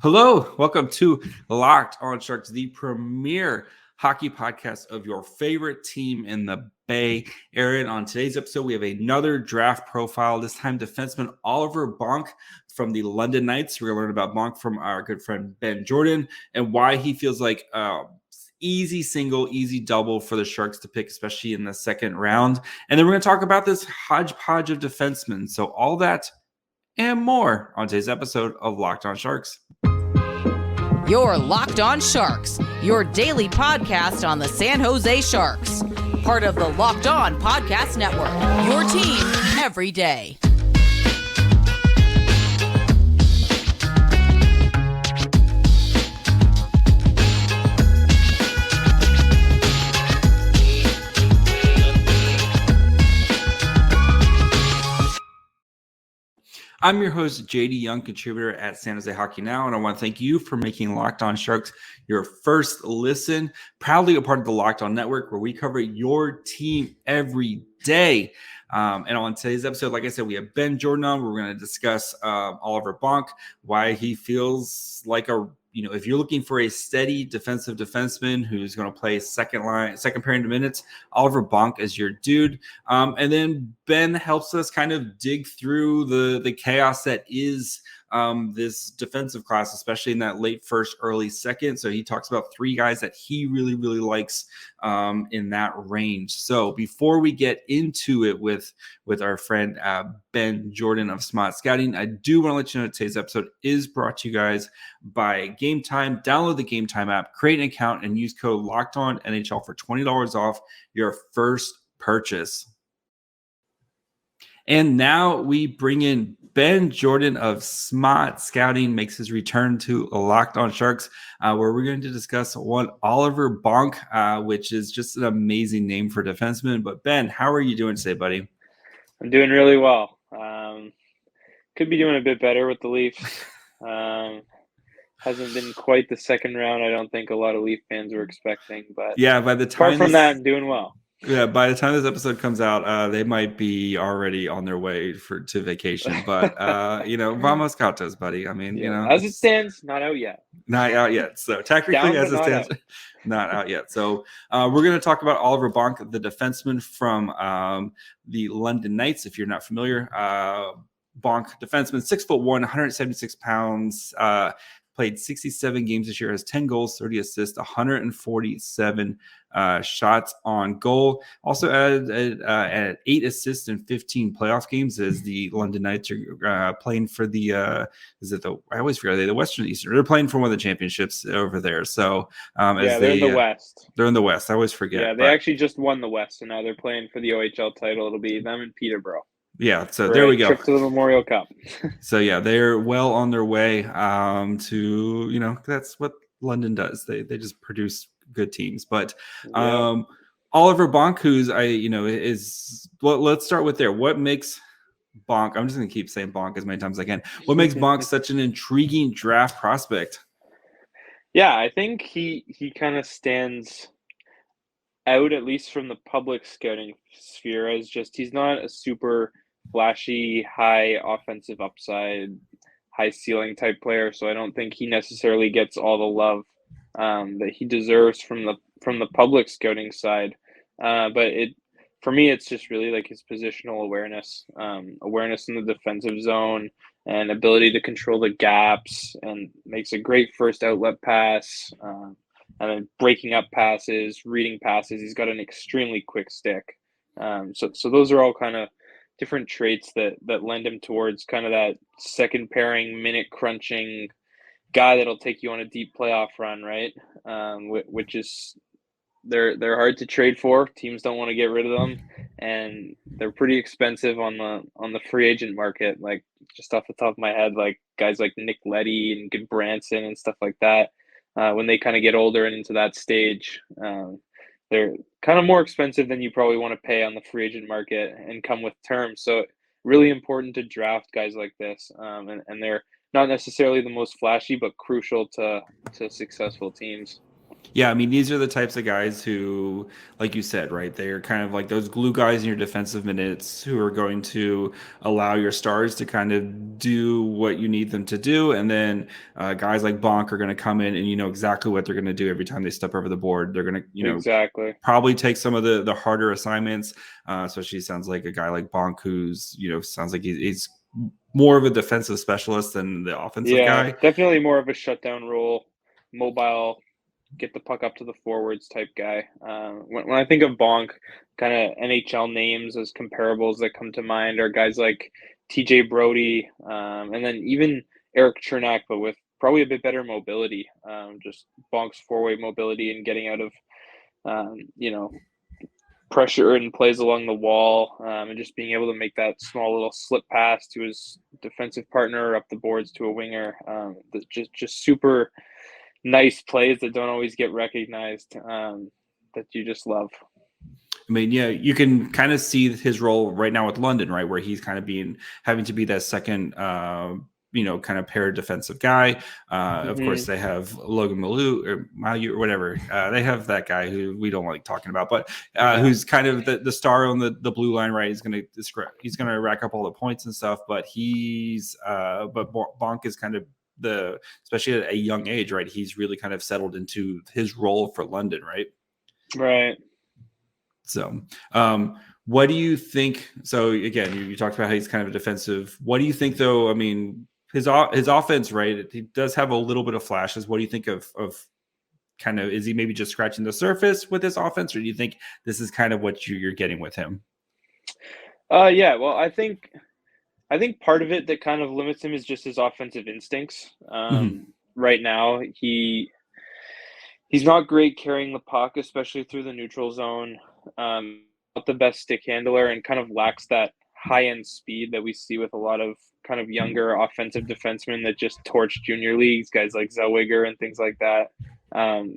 Hello, welcome to Locked on Sharks, the premier hockey podcast of your favorite team in the Bay Area. And on today's episode, we have another draft profile, this time defenseman Oliver Bonk from the London Knights. We're going to learn about Bonk from our good friend Ben Jordan and why he feels like easy single, easy double for the Sharks to pick, especially in the second round. And then we're going to talk about this hodgepodge of defensemen. So all that and more on today's episode of Locked on Sharks. You're Locked on Sharks, your daily podcast on the San Jose Sharks. Part of the Locked on Podcast Network, your team every day. I'm your host, JD Young, contributor at San Jose Hockey Now, and I want to thank you for making Locked on Sharks your first listen. Proudly a part of the Locked on Network, where we cover your team every day. And on today's episode, like I said, we have Ben Jordan on. We're going to discuss Oliver Bonk, why he feels like if you're looking for a steady defensive defenseman who's going to play second pairing minutes, Oliver Bonk is your dude. And then Ben helps us kind of dig through the chaos that is this defensive class, especially in that late first, early second. So he talks about three guys that he really, really likes in that range. So before we get into it with our friend Ben Jordan of Smaht Scouting, I do want to let you know that today's episode is brought to you guys by Gametime. Download the Gametime app, create an account, and use code LOCKEDONNHL for $20 off your first purchase. And now we bring in Ben Jordan of Smaht Scouting, makes his return to Locked on Sharks, where we're going to discuss one Oliver Bonk, which is just an amazing name for defenseman. But Ben, how are you doing today, buddy? I'm doing really well. Could be doing a bit better with the Leafs. Hasn't been quite the second round I don't think a lot of Leaf fans were expecting. But yeah, by the time apart from that, I'm doing well. Yeah, by the time this episode comes out, they might be already on their way to vacation. But vamos Cautos, buddy. I mean, as it stands, not out yet. Not out yet. So technically, as it stands, not out yet. So we're going to talk about Oliver Bonk, the defenseman from the London Knights. If you're not familiar, Bonk, defenseman, 6'1", 176 pounds. Played 67 games this year, has 10 goals, 30 assists, 147 shots on goal. Also added 8 assists in 15 playoff games as the London Knights are playing for the I always forget, are they the Western Eastern? They're playing for one of the championships over there. So they're in the West. They're in the West. I always forget. Yeah, they actually just won the West, so now they're playing for the OHL title. It'll be them and Peterborough. Yeah, so there we go. Trip to the Memorial Cup. So yeah, they're well on their way to, that's what London does. They just produce good teams. But Oliver Bonk, who's let's start with there. What makes Bonk? I'm just gonna keep saying Bonk as many times as I can. What makes Bonk such an intriguing draft prospect? Yeah, I think he kind of stands out, at least from the public scouting sphere, as just he's not a super flashy, high offensive upside, high ceiling type player. So I don't think he necessarily gets all the love that he deserves from the public scouting side. But for me, it's just really like his positional awareness, awareness in the defensive zone, and ability to control the gaps, and makes a great first outlet pass. And then breaking up passes, reading passes. He's got an extremely quick stick. So those are all kind of different traits that lend him towards kind of that second pairing, minute crunching guy that'll take you on a deep playoff run, right? Which is they're hard to trade for. Teams don't want to get rid of them, and they're pretty expensive on the free agent market. Like, just off the top of my head, like guys like Nick Leddy and Goodbranson and stuff like that. When they kind of get older and into that stage, they're kind of more expensive than you probably want to pay on the free agent market and come with terms. So really important to draft guys like this. And they're not necessarily the most flashy, but crucial to successful teams. Yeah, I mean, these are the types of guys who, like you said, right? They're kind of like those glue guys in your defensive minutes who are going to allow your stars to kind of do what you need them to do. And then guys like Bonk are going to come in and you know exactly what they're going to do every time they step over the board. They're going to, Exactly. probably take some of the harder assignments. Especially sounds like a guy like Bonk who's, sounds like he's more of a defensive specialist than the offensive Yeah, guy. definitely more of a shutdown role, mobile, get the puck up to the forwards type guy. When I think of Bonk, kind of NHL names as comparables that come to mind are guys like TJ Brody, and then even Eric Chernak, but with probably a bit better mobility. Just Bonk's four-way mobility and getting out of, pressure and plays along the wall, and just being able to make that small little slip pass to his defensive partner up the boards to a winger. Just super nice plays that don't always get recognized, that you just love. I mean, yeah, you can kind of see his role right now with London, right, where he's kind of having to be that second, kind of pair defensive guy. Of course, they have Logan Malu or whatever. They have that guy who we don't like talking about, but who's kind of the star on the blue line, right? He's going to rack up all the points and stuff, but but Bonk is kind of especially at a young age, right? He's really kind of settled into his role for London, right? Right. So, what do you think? So again, you talked about how he's kind of a defensive. What do you think, though? I mean, his offense, right? He does have a little bit of flashes. What do you think of kind of? Is he maybe just scratching the surface with his offense, or do you think this is kind of what you're getting with him? Yeah. Well, I think part of it that kind of limits him is just his offensive instincts. Right now, he's not great carrying the puck, especially through the neutral zone. Not the best stick handler, and kind of lacks that high end speed that we see with a lot of kind of younger offensive defensemen that just torch junior leagues, guys like Zellweger and things like that.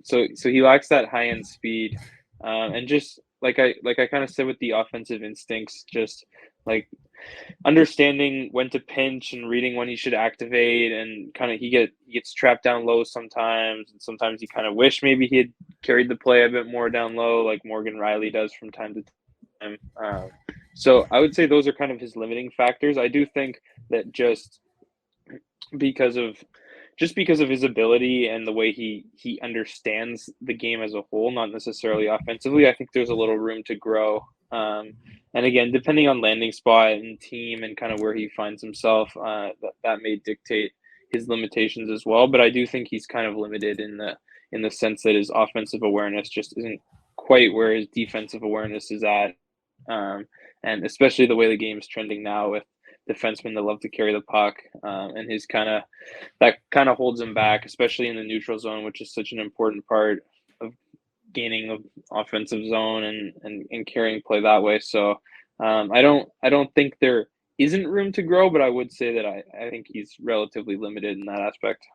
So he lacks that high end speed, and just like I kind of said with the offensive instincts, just like understanding when to pinch and reading when he should activate, and kind of he gets trapped down low sometimes, and sometimes you kind of wish maybe he had carried the play a bit more down low like Morgan Riley does from time to time. So I would say those are kind of his limiting factors. I do think that just because of his ability and the way he understands the game as a whole, not necessarily offensively, I think there's a little room to grow. And again, depending on landing spot and team and kind of where he finds himself, that may dictate his limitations as well. But I do think he's kind of limited in the sense that his offensive awareness just isn't quite where his defensive awareness is at. And especially the way the game is trending now with defensemen that love to carry the puck, and that kind of holds him back, especially in the neutral zone, which is such an important part of gaining the offensive zone and carrying play that way. So I don't think there isn't room to grow, but I would say that I think he's relatively limited in that aspect.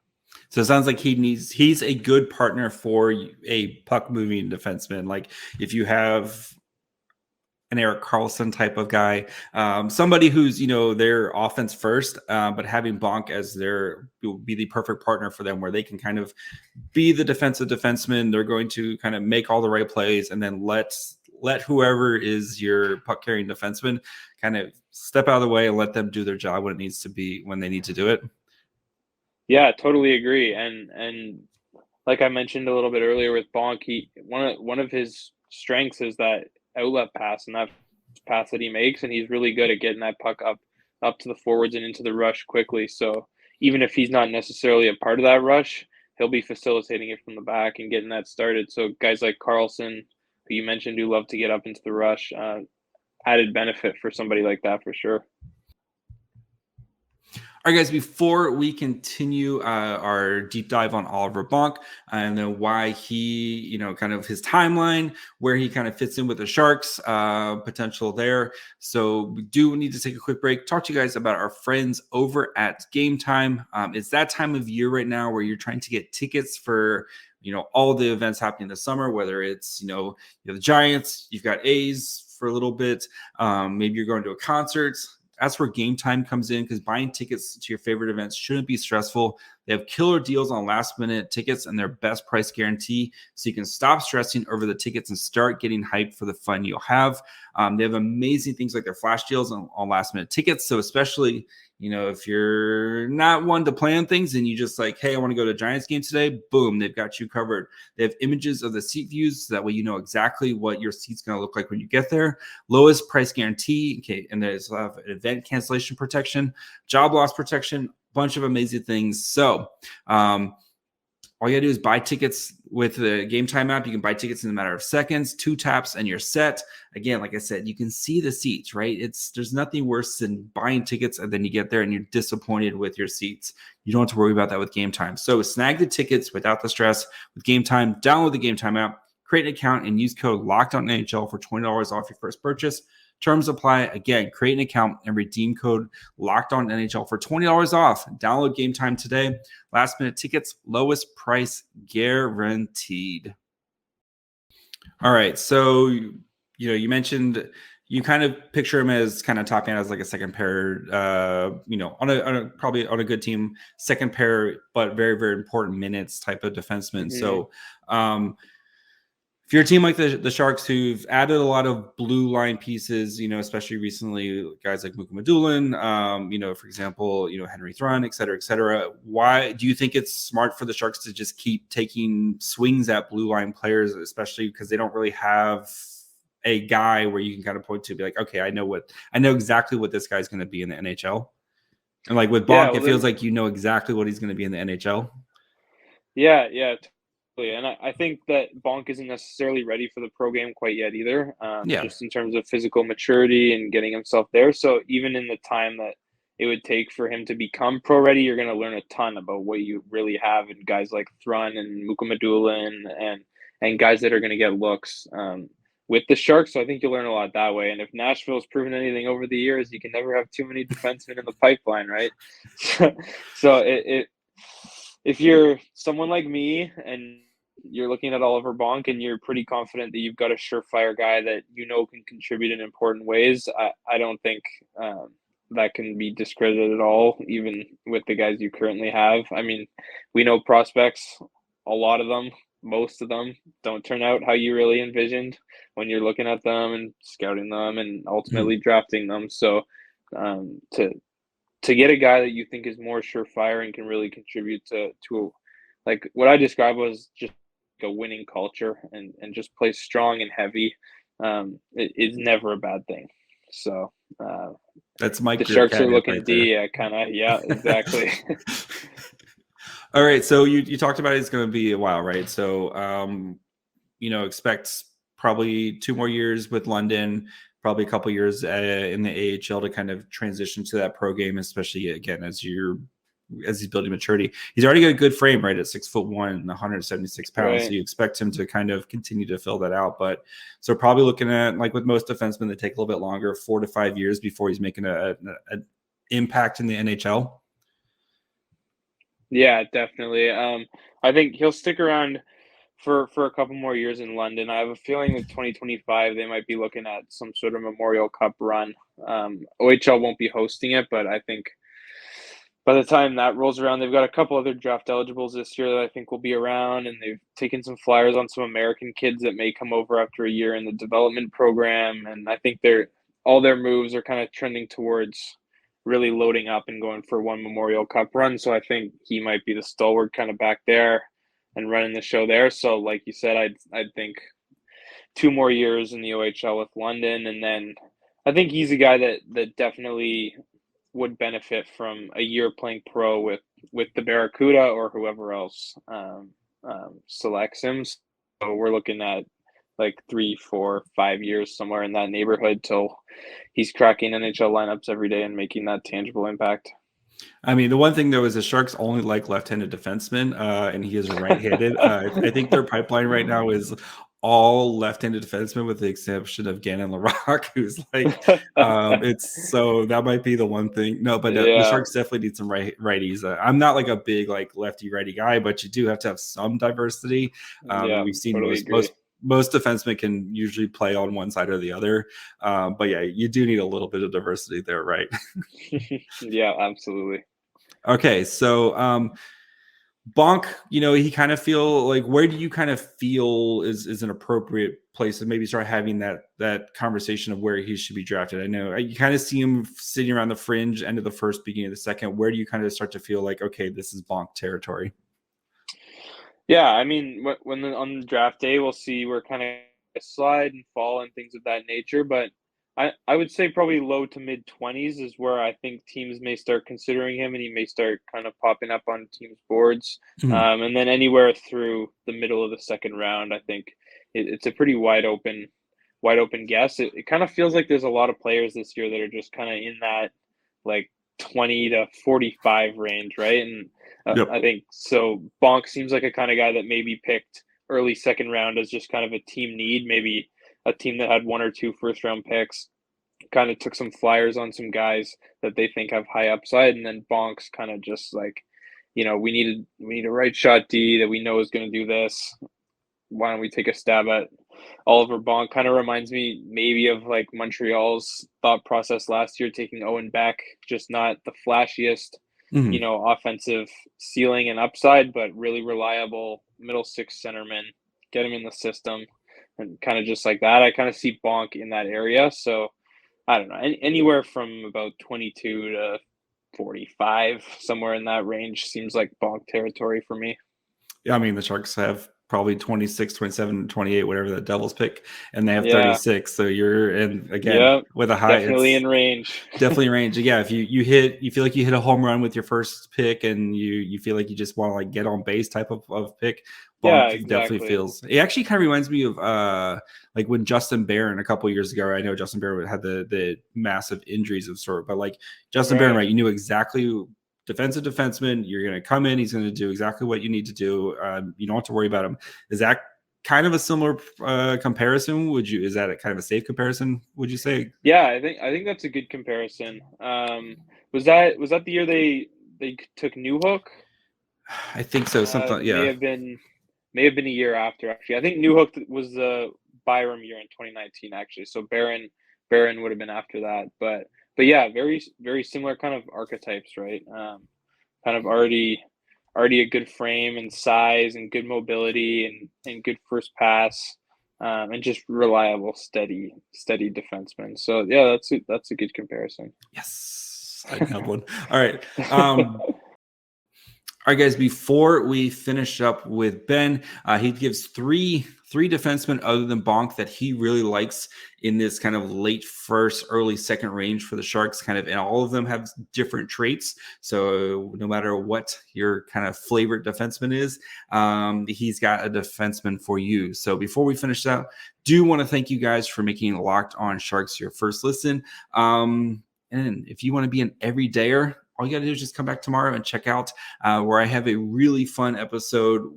So it sounds like he's a good partner for a puck moving defenseman. Like if you have an Erik Karlsson type of guy, somebody who's, their offense first, but having Bonk as will be the perfect partner for them, where they can kind of be the defensive defenseman. They're going to kind of make all the right plays, and then let whoever is your puck carrying defenseman kind of step out of the way and let them do their job when they need to do it. Yeah, totally agree. And like I mentioned a little bit earlier with Bonk, one of his strengths is that outlet pass and that pass that he makes, and he's really good at getting that puck up to the forwards and into the rush quickly. So even if he's not necessarily a part of that rush, he'll be facilitating it from the back and getting that started. So guys like Karlsson, who you mentioned, who love to get up into the rush, added benefit for somebody like that for sure. All right, guys, before we continue our deep dive on Oliver Bonk and then why he, kind of his timeline, where he kind of fits in with the Sharks, potential there. So we do need to take a quick break, talk to you guys about our friends over at Gametime. It's that time of year right now where you're trying to get tickets for, all the events happening this summer, whether it's, you have the Giants, you've got A's for a little bit. Maybe you're going to a concert. That's where Gametime comes in, because buying tickets to your favorite events shouldn't be stressful. They have killer deals on last-minute tickets and their best price guarantee, so you can stop stressing over the tickets and start getting hyped for the fun you'll have. They have amazing things like their flash deals on last-minute tickets, so especially if you're not one to plan things and you just like, hey, I want to go to a Giants game today, boom, they've got you covered. They have images of the seat views, so that way you know exactly what your seat's going to look like when you get there. Lowest price guarantee, okay, and there's event cancellation protection, job loss protection, bunch of amazing things. So all you gotta do is buy tickets with the Gametime app. You can buy tickets in a matter of seconds, 2 taps, and you're set. Again, like I said, you can see the seats, right? There's nothing worse than buying tickets and then you get there and you're disappointed with your seats. You don't have to worry about that with Gametime. So snag the tickets without the stress with Gametime. Download the Gametime app, create an account, and use code LOCKEDONNHL for $20 off your first purchase. Terms apply. Again, create an account and redeem code LOCKEDONNHL for $20 off. Download Gametime today. Last minute tickets, lowest price guaranteed. All right. So, you mentioned you kind of picture him as kind of topping out as like a second pair, probably on a good team, second pair, but very, very important minutes type of defenseman. Mm-hmm. So, if you're a team like the Sharks, who've added a lot of blue line pieces, especially recently, guys like Muka Madulin, for example, Henry Thrun, et cetera, why do you think it's smart for the Sharks to just keep taking swings at blue line players, especially because they don't really have a guy where you can kind of point to be like, okay, I know exactly what this guy's going to be in the NHL. And like with Bonk, it feels like exactly what he's going to be in the NHL. Yeah. And I think that Bonk isn't necessarily ready for the pro game quite yet either, just in terms of physical maturity and getting himself there. So even in the time that it would take for him to become pro ready, you're going to learn a ton about what you really have in guys like Thrun and Muka Madulin and guys that are going to get looks with the Sharks. So I think you'll learn a lot that way. And if Nashville's proven anything over the years, you can never have too many defensemen in the pipeline, right? So if you're someone like me and you're looking at Oliver Bonk and you're pretty confident that you've got a surefire guy that can contribute in important ways, I don't think that can be discredited at all, even with the guys you currently have. I mean, we know prospects, a lot of them, most of them don't turn out how you really envisioned when you're looking at them and scouting them and ultimately drafting them. So to get a guy that you think is more surefire and can really contribute to like what I described was just a winning culture and just play strong and heavy, it is never a bad thing. So that's Mike. The Sharks are looking right D. Exactly. All right. So you talked about it's going to be a while, right? So expect probably 2 more years with London, probably a couple years in the AHL to kind of transition to that pro game, especially again as he's building maturity. He's already got a good frame, right, at 6'1", 176 pounds. Right. So you expect him to kind of continue to fill that out. But so probably looking at, like with most defensemen, they take a little bit longer, 4 to 5 years before he's making an impact in the NHL. Yeah, definitely. I think he'll stick around for a couple more years in London. I have a feeling with 2025 they might be looking at some sort of Memorial Cup run. OHL won't be hosting it, but I think by the time that rolls around, they've got a couple other draft eligibles this year that I think will be around, and they've taken some flyers on some American kids that may come over after a year in the development program. And I think all their moves are kind of trending towards really loading up and going for one Memorial Cup run. So I think he might be the stalwart kind of back there and running the show there. So like you said, I'd think 2 more years in the OHL with London, and then I think he's a guy that definitely would benefit from a year playing pro with the Barracuda or whoever else selects him. So we're looking at like 3, 4, 5 years, somewhere in that neighborhood, till he's cracking NHL lineups every day and making that tangible impact. I mean, the one thing though is the Sharks only like left-handed defensemen, and he is right-handed. I think their pipeline right now is all left-handed defensemen with the exception of Gannon Larocque, who's like, so that might be the one thing. No, but the Sharks definitely need some righties. I'm not like a big like lefty-righty guy, but you do have to have some diversity. We've seen most defensemen can usually play on one side or the other. But yeah, you do need a little bit of diversity there, right? Yeah, absolutely. Okay, so Bonk, he kind of feel like, where do you kind of feel is an appropriate place to maybe start having that conversation of where he should be drafted? I know you kind of see him sitting around the fringe, end of the first, beginning of the second. Where do you kind of start to feel like, okay, this is Bonk territory? Yeah, I mean, on the draft day, we'll see where kind of slide and fall and things of that nature. But I would say probably low to mid 20s is where I think teams may start considering him, and he may start kind of popping up on teams' boards. Mhm. And then anywhere through the middle of the second round, I think it's a pretty wide open guess. It kind of feels like there's a lot of players this year that are just kind of in that like 20 to 45 range, right? And Yep. I think so. Bonk seems like a kind of guy that maybe picked early second round as just kind of a team need, maybe a team that had 1 or 2 first round picks, kind of took some flyers on some guys that they think have high upside, and then Bonk's kind of just like, we need a right shot D that we know is going to do this. Why don't we take a stab at Oliver Bonk? Kind of reminds me maybe of like Montreal's thought process last year, taking Owen Beck, just not the flashiest, Mhm. offensive ceiling and upside, but really reliable middle six centerman. Get him in the system, and kind of just like that. I kind of see Bonk in that area. So I don't know, anywhere from about 22 to 45, somewhere in that range seems like Bonk territory for me. Yeah, I mean, the Sharks have probably 26, 27, 28, whatever the Devils pick, and they have Yeah, 36. So you're in again yeah, with a high. definitely It's in range. definitely range. Yeah, if you feel like you hit a home run with your first pick, and you feel like you just want to like get on base type of pick. Yeah, Bonk definitely exactly. feels. It actually kind of reminds me of like when Justin Barron a couple years ago. I know Justin Barron had the massive injuries of sort, but like Justin Barron, Right. right? You knew exactly. Defensive defenseman, you're going to come in. He's going to do exactly what you need to do. You don't have to worry about him. Is that kind of a similar comparison? Is that a kind of a safe comparison? Would you say? Yeah, I think that's a good comparison. Was that the year they took Newhook? I think so. Something, May yeah. have been a year after actually. I think Newhook was the Byram year in 2019 actually. So Barron would have been after that, but yeah, very very similar kind of archetypes, right? Kind of already a good frame and size and good mobility and good first pass, and just reliable, steady defenseman. So yeah, that's a good comparison. Yes, I nailed one. All right. All right, guys. Before we finish up with Ben, he gives three defensemen other than Bonk that he really likes in this kind of late first, early second range for the Sharks. Kind of, and all of them have different traits. So no matter what your kind of favorite defenseman is, he's got a defenseman for you. So before we finish out, do want to thank you guys for making Locked On Sharks your first listen. And if you want to be an everydayer, all you got to do is just come back tomorrow and check out where I have a really fun episode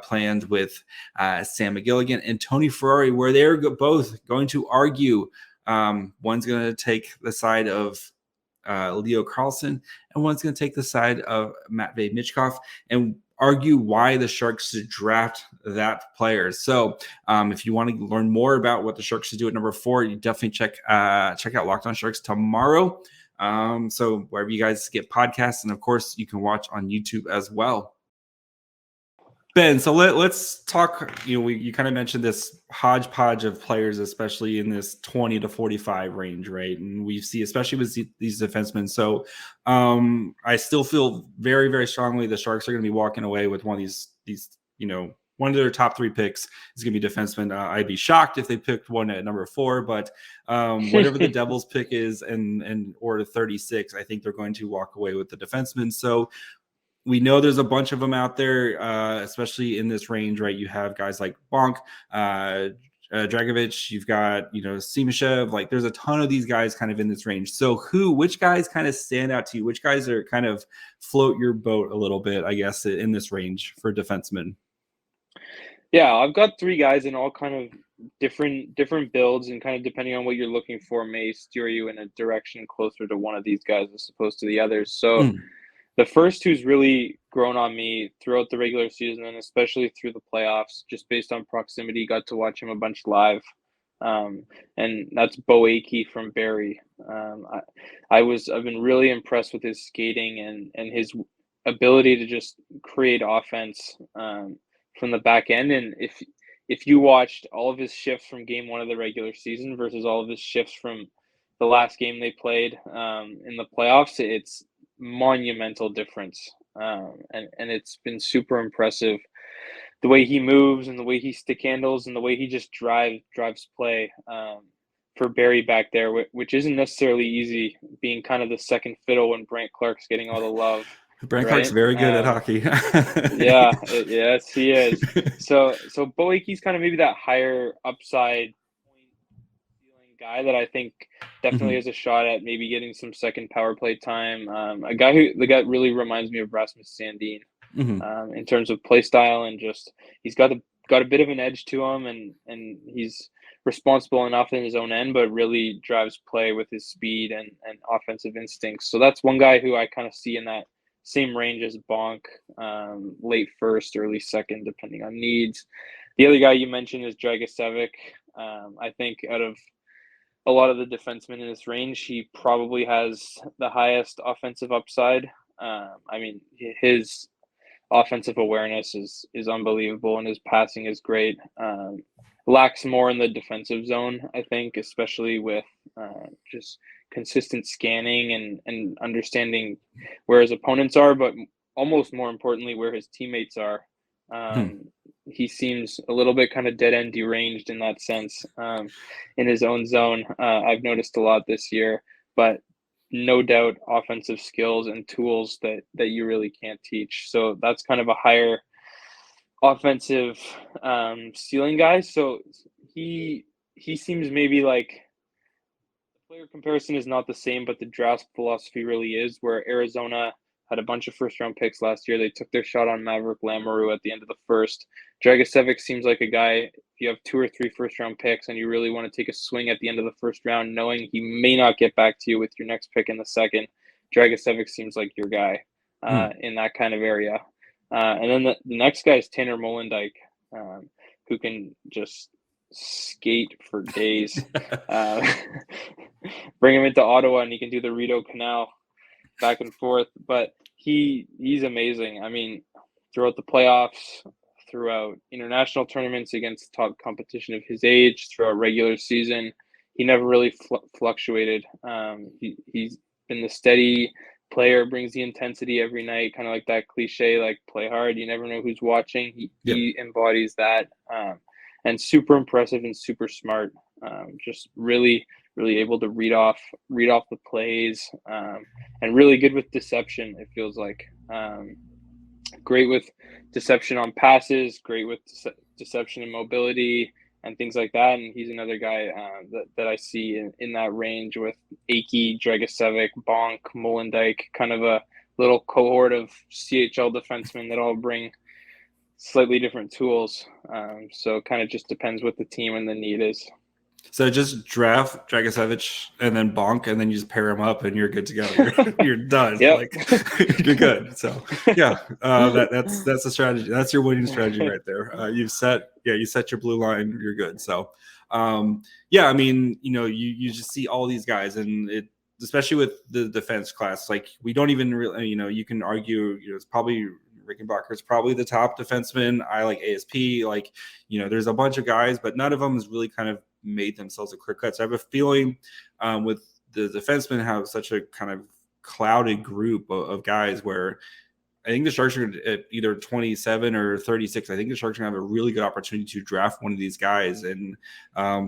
planned with Sam McGilligan and Tony Ferrari, where they're both going to argue. One's going to take the side of Leo Carlson, and one's going to take the side of Matvei Michkov and argue why the Sharks should draft that player. So if you want to learn more about what the Sharks should do at number 4, you definitely check out Locked On Sharks tomorrow. So wherever you guys get podcasts, and of course you can watch on YouTube as well. Ben, so let's talk. You kind of mentioned this hodgepodge of players, especially in this 20 to 45 range, right? And we see, especially with these defensemen. So I still feel very, very strongly the Sharks are going to be walking away with one of these, one of their top 3 picks is going to be defenseman. I'd be shocked if they picked one at number 4, but whatever the Devils pick is and or 36, I think they're going to walk away with the defenseman. So we know there's a bunch of them out there, especially in this range, right? You have guys like Bonk, Dragovich, you've got, Simashev, like there's a ton of these guys kind of in this range. So which guys kind of stand out to you? Which guys are kind of float your boat a little bit, I guess, in this range for defensemen? Yeah, I've got 3 guys in all kind of different builds, and kind of depending on what you're looking for may steer you in a direction closer to one of these guys as opposed to the others. So the first who's really grown on me throughout the regular season and especially through the playoffs, just based on proximity, got to watch him a bunch live. And that's Bo Akey from Barrie. I've been really impressed with his skating and his ability to just create offense from the back end. And if you watched all of his shifts from game one of the regular season versus all of his shifts from the last game they played in the playoffs, it's monumental difference. And it's been super impressive the way he moves and the way he stick handles and the way he just drives play for Barrie back there, which isn't necessarily easy, being kind of the second fiddle when Brant Clark's getting all the love. Brant Clark's very good at hockey. Yes, he is. So Bo Akey's kind of maybe that higher upside ceiling guy that I think definitely has a shot at maybe getting some second power play time. The guy really reminds me of Rasmus Sandin. In terms of play style, and just he's got a bit of an edge to him, and he's responsible enough in his own end, but really drives play with his speed and offensive instincts. So that's one guy who I kind of see in that same range as Bonk, late first, early second, depending on needs. The other guy you mentioned is Dragicevic. I think out of a lot of the defensemen in this range, he probably has the highest offensive upside. I mean, his offensive awareness is unbelievable, and his passing is great. Lacks more in the defensive zone, I think, especially with just consistent scanning and understanding where his opponents are, but almost more importantly, where his teammates are. He seems a little bit kind of dead-end deranged in that sense in his own zone. I've noticed a lot this year, but no doubt offensive skills and tools that you really can't teach. So that's kind of a higher offensive ceiling guy. So he seems maybe like the player comparison is not the same, but the draft philosophy really is, where Arizona had a bunch of first-round picks last year. They took their shot on Maverick Lamoureux at the end of the first. Dragicevic seems like a guy, if you have 2 or 3 first-round picks and you really want to take a swing at the end of the first round, knowing he may not get back to you with your next pick in the second, Dragicevic seems like your guy in that kind of area. And then the next guy is Tanner Molendyk, who can just skate for days. Bring him into Ottawa and he can do the Rideau Canal back and forth, but he's amazing. I mean, throughout the playoffs, throughout international tournaments against top competition of his age, throughout regular season, he never really fluctuated. He's been the steady player, brings the intensity every night, kind of like that cliche, like play hard, you never know who's watching. He embodies that, and super impressive and super smart. Just really able to read off the plays, and really good with deception, it feels like. Great with deception on passes, great with deception and mobility and things like that. And he's another guy that I see in that range with Akey, Dragicevic, Bonk, Molendyk, kind of a little cohort of CHL defensemen that all bring slightly different tools. So kind of just depends what the team and the need is. So just draft Dragicevic and then Bonk, and then you just pair them up, and you're good to go. You're done. Yep. Like, you're good. So yeah, that's the strategy. That's your winning strategy right there. You set your blue line. You're good. So yeah, I mean, you just see all these guys, and it, especially with the defense class, like we don't even really, you can argue, it's probably Rickenbacker's probably the top defenseman. I like ASP. Like, there's a bunch of guys, but none of them has really kind of made themselves a clear cut. So I have a feeling with the defensemen have such a kind of clouded group of guys where I think the Sharks are at either 27 or 36. I think the Sharks are going to have a really good opportunity to draft one of these guys and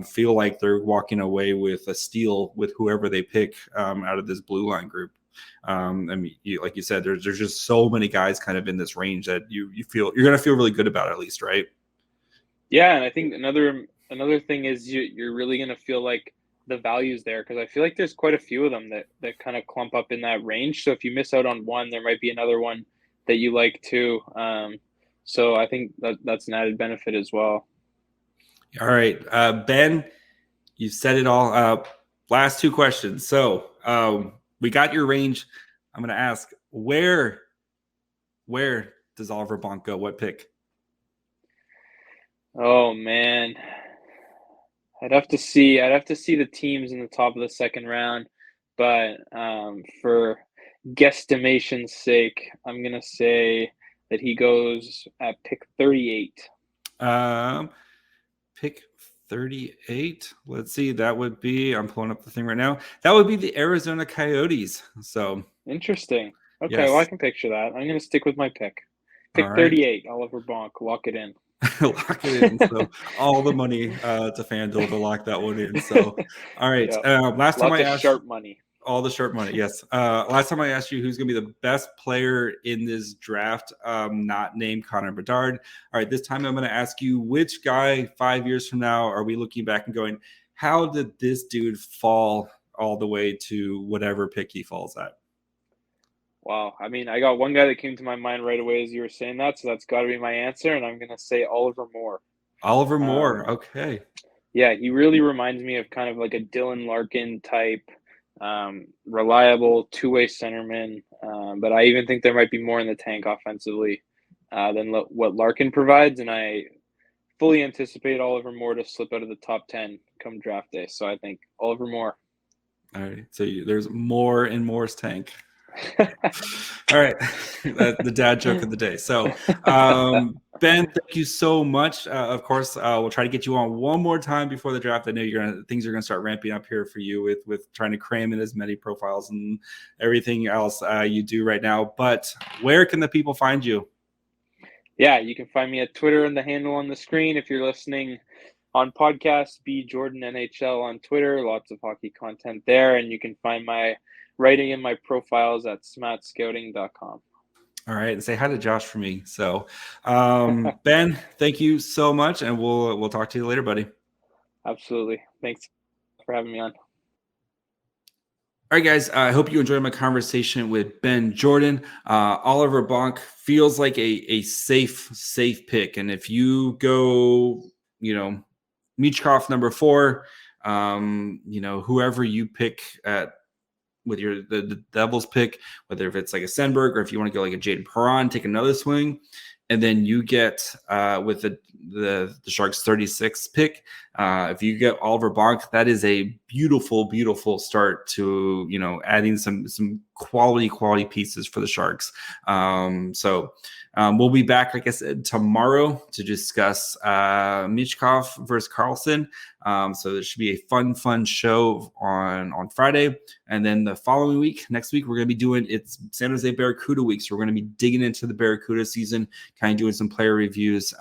feel like they're walking away with a steal with whoever they pick out of this blue line group. I mean, like you said, there's just so many guys kind of in this range that you feel you're going to feel really good about, at least, right? Yeah, and I think another thing is you're really going to feel like the value's there, because I feel like there's quite a few of them that kind of clump up in that range. So if you miss out on one, there might be another one that you like too. So I think that's an added benefit as well. All right, Ben, you set it all up. Last two questions. So we got your range. I'm going to ask, where does Oliver Bonk go? What pick? Oh man, I'd have to see the teams in the top of the second round, but for guesstimation's sake, I'm gonna say that he goes at pick 38. Pick 38. Let's see. That would be, I'm pulling up the thing right now. That would be the Arizona Coyotes. So Interesting. Okay, yes. well, I can picture that. I'm going to stick with my pick. Pick All right. 38, Oliver Bonk. Lock it in. Lock it in. So all the money to FanDuel to lock that one in. So, all right. Yep. Last time Lots I of asked sharp money. all the sharp money. Yes. Last time I asked you who's going to be the best player in this draft, not named Connor Bedard. All right. This time I'm going to ask you, which guy 5 years from now are we looking back and going, how did this dude fall all the way to whatever pick he falls at? Wow. I mean, I got one guy that came to my mind right away as you were saying that, so that's got to be my answer, and I'm going to say Oliver Moore. Oliver Moore. Okay. Yeah, he really reminds me of kind of like a Dylan Larkin type, reliable two-way centerman. But I even think there might be more in the tank offensively than what Larkin provides, and I fully anticipate Oliver Moore to slip out of the top 10 come draft day. So I think Oliver Moore. All right. So there's more in Moore's tank. All right. The dad joke of the day. So, Ben, thank you so much. Of course, we'll try to get you on one more time before the draft. I know things are going to start ramping up here for you with trying to cram in as many profiles and everything else you do right now. But where can the people find you? Yeah, you can find me at Twitter and the handle on the screen. If you're listening on podcast, be Jordan NHL on Twitter. Lots of hockey content there. And you can find my writing in my profiles at smahtscouting.com. All right. And say hi to Josh for me. So, Ben, thank you so much. And we'll talk to you later, buddy. Absolutely. Thanks for having me on. All right, guys, I hope you enjoyed my conversation with Ben Jordan. Oliver Bonk feels like a safe pick. And if you go, Michkov number 4, whoever you pick with the Devils pick, whether if it's like a Sandberg or if you want to go like a Jaden Perron, take another swing. And then you get with the Sharks 36 pick. If you get Oliver Bonk, that is a beautiful, beautiful start to adding some quality pieces for the Sharks. So we'll be back, like I said, tomorrow to discuss Michkov versus Carlson. So there should be a fun show on Friday. And then the following week, next week, we're going to be doing it's San Jose Barracuda week. So we're going to be digging into the Barracuda season, kind of doing some player reviews,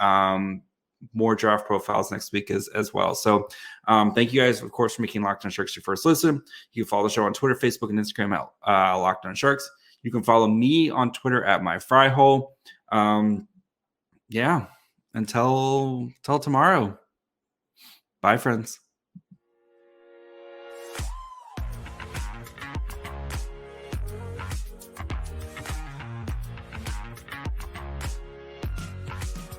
more draft profiles next week as well. So thank you guys, of course, for making Locked On Sharks your first listen. You can follow the show on Twitter, Facebook, and Instagram at Locked On Sharks. You can follow me on Twitter at MyFryHole. Until tomorrow. Bye, friends.